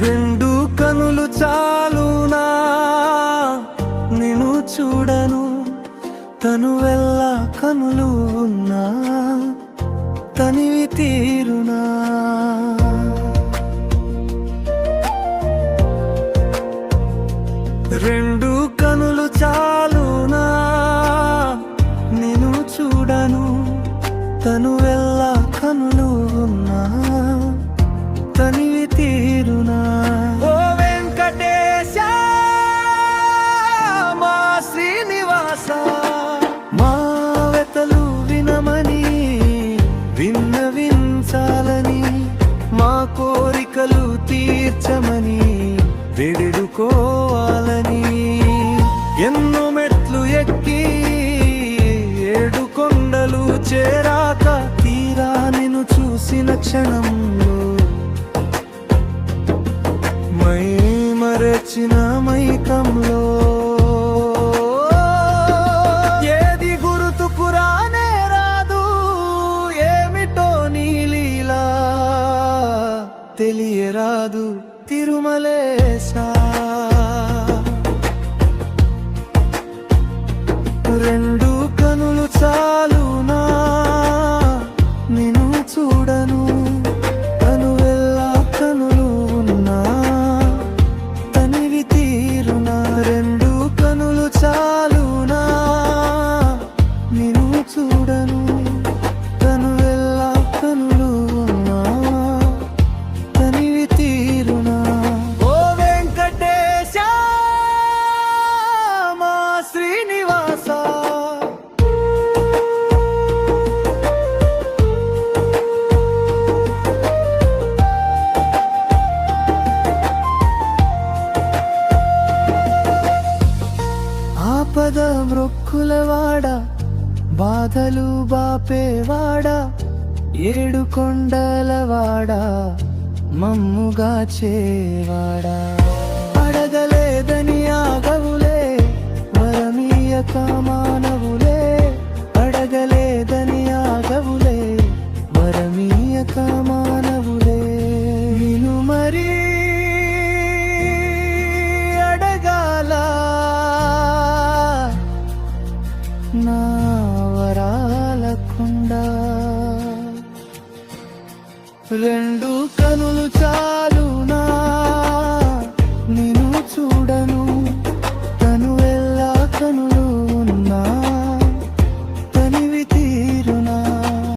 రెండు కనులు చాలునా నిన్ను చూడను, తను వెళ్ళ కనులు ఉన్నా తనివి తీరునా. రెండు కనులు చాలునా నిన్ను చూడను, తను వెళ్ళ కనులు ఉన్నా తనివి తీరునా. ఓ వెంకటేశ మా శ్రీనివాస, మా వెతలు వినమని విన్నవించాలని, మా కోరికలు తీర్చమని వేడుకోవాలని, ఎన్నో మెట్లు ఎక్కి ఏడు కొండలు చేరాక తీరా నిన్ను చూసిన క్షణంలో మై మరచిన మైకంలో ఏది గుర్తుకు రానే రాదు, ఏమిటో నీ లీలా తెలియరాదు తిరుమలేశా. రెండు కనులు చాలునా నిన్ను చూడను, తను వెళ్ళ కనులు ఉన్నా తనివి తీరునా. రెండు కనులు చాలునా నిన్ను చూడను, తను వెళ్ళ కనులు ఉన్నా తనివి తీరునా. ఓ వెంకటేశ మా శ్రీనివాస, ఆపద మృక్కులవాడ, బాధలు బాపేవాడ, ఏడు కొండలవాడ, మమ్ముగా చేవాడా. అడగలేదని ఆగవులే వరమీయక మానవులే, అడగలేదని ఆగవులే వరమీయక మానవులే. నేను మరీ అడగాల నా వరాలకుండా. రెండు కనులు